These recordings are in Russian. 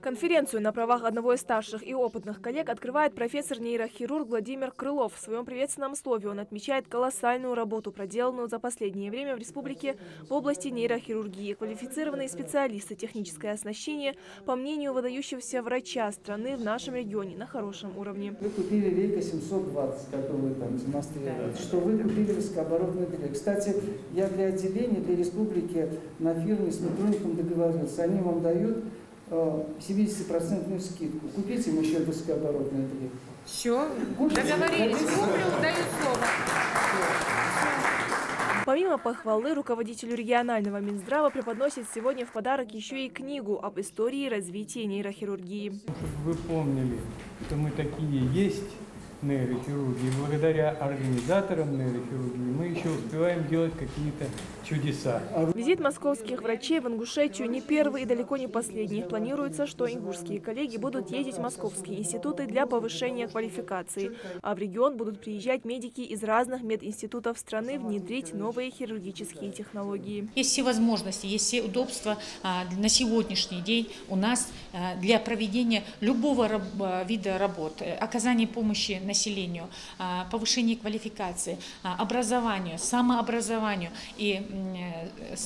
Конференцию на правах одного из старших и опытных коллег открывает профессор-нейрохирург Владимир Крылов. В своем приветственном слове он отмечает колоссальную работу, проделанную за последнее время в республике в области нейрохирургии. Квалифицированные специалисты, техническое оснащение, по мнению выдающегося врача страны, в нашем регионе на хорошем уровне. Вы купили Leica 720, который вы там демонстрируете, что вы купили высокооборотный дрель. Кстати, я для отделения, для республики на фирме с Метроником договорился. Они вам дают 70% скидку. Купите им еще высокооборотный дрель. Все, договорились. Куплю, даю слово. Помимо похвалы, руководителю регионального Минздрава преподносит сегодня в подарок еще и книгу об истории развития нейрохирургии. Чтобы вы помнили, что мы такие есть нейрохирурги. Благодаря организаторам нейрохирургии мы еще успеваем делать какие-то чудеса. Визит московских врачей в Ингушетию не первый и далеко не последний. Планируется, что ингушские коллеги будут ездить в московские институты для повышения квалификации. А в регион будут приезжать медики из разных мединститутов страны внедрить новые хирургические технологии. Есть все возможности, есть все удобства на сегодняшний день у нас для проведения любого вида работ, оказания помощи населению, повышение квалификации, образованию, самообразованию. И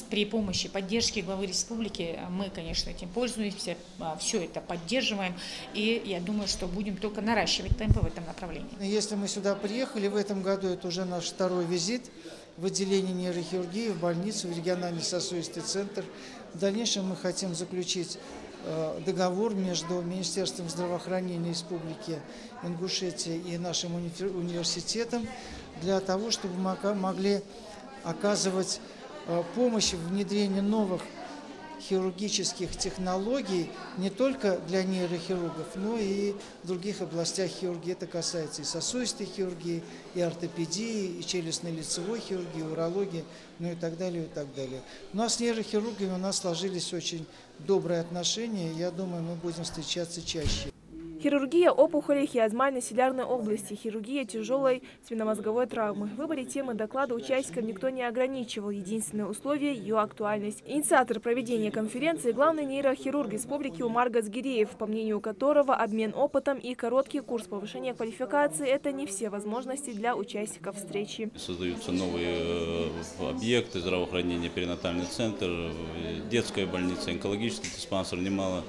при помощи поддержки главы республики мы, конечно, этим пользуемся, все это поддерживаем. И я думаю, что будем только наращивать темпы в этом направлении. Если мы сюда приехали, в этом году это уже наш второй визит в отделение нейрохирургии, в больницу, в региональный сосудистый центр. В дальнейшем мы хотим заключить договор между Министерством здравоохранения Республики Ингушетия и нашим университетом для того, чтобы мы могли оказывать помощь в внедрении новых хирургических технологий не только для нейрохирургов, но и в других областях хирургии. Это касается и сосудистой хирургии, и ортопедии, и челюстно-лицевой хирургии, урологии, ну и так далее, и так далее. Ну а с нейрохирургами у нас сложились очень добрые отношения, я думаю, мы будем встречаться чаще. Хирургия опухолей хиазмально-силярной области, хирургия тяжелой спинномозговой травмы. В выборе темы доклада участников никто не ограничивал. Единственное условие – ее актуальность. Инициатор проведения конференции – главный нейрохирург республики Умар Газгиреев, по мнению которого обмен опытом и короткий курс повышения квалификации – это не все возможности для участников встречи. Создаются новые объекты здравоохранения, перинатальный центр, детская больница, онкологический диспансер, немало.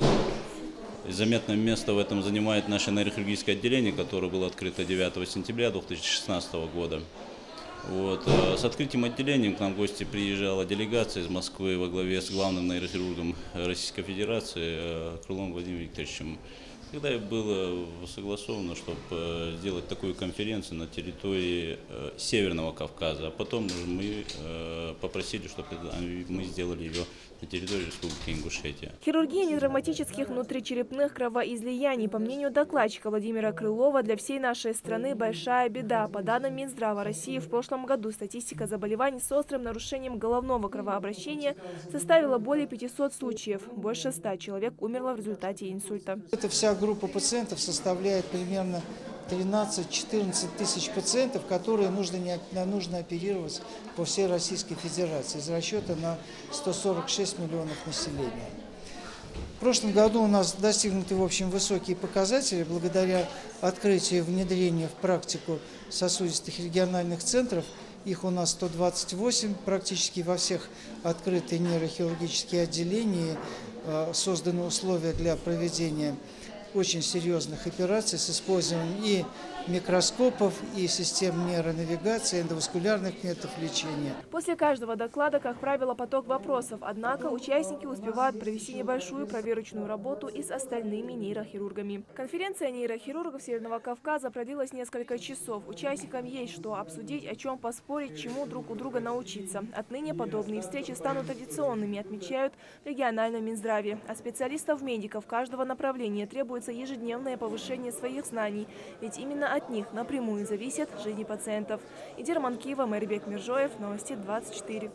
Заметное место в этом занимает наше нейрохирургическое отделение, которое было открыто 9 сентября 2016 года. С открытием отделения к нам в гости приезжала делегация из Москвы во главе с главным нейрохирургом Российской Федерации Крыловым Владимиром Викторовичем. Когда было согласовано, чтобы сделать такую конференцию на территории Северного Кавказа, а потом мы попросили, чтобы мы сделали ее на территории Республики Ингушетия. Хирургия нетравматических внутричерепных кровоизлияний, по мнению докладчика Владимира Крылова, для всей нашей страны большая беда. По данным Минздрава России, в прошлом году статистика заболеваний с острым нарушением головного кровообращения составила более 500 случаев. Больше 100 человек умерло в результате инсульта. Эта вся группа пациентов составляет примерно 13-14 тысяч пациентов, которые нужно оперировать по всей Российской Федерации из расчета на 146 миллионов населения. В прошлом году у нас достигнуты, в общем, высокие показатели благодаря открытию и внедрению в практику сосудистых региональных центров. Их у нас 128, практически во всех открытые нейрохирургические отделения. Созданы условия для проведения очень серьезных операций с использованием и микроскопов, и систем нейронавигации, эндоваскулярных методов лечения. После каждого доклада, как правило, поток вопросов. Однако участники успевают провести небольшую проверочную работу и с остальными нейрохирургами. Конференция нейрохирургов Северного Кавказа продлилась несколько часов. Участникам есть что обсудить, о чем поспорить, чему друг у друга научиться. Отныне подобные встречи станут традиционными, отмечают в региональном Минздраве. От специалистов-медиков каждого направления требуется ежедневное повышение своих знаний, ведь именно от них напрямую зависят жизни пациентов. Идир Манкиева, Мэрибек Миржоев, Новости 24.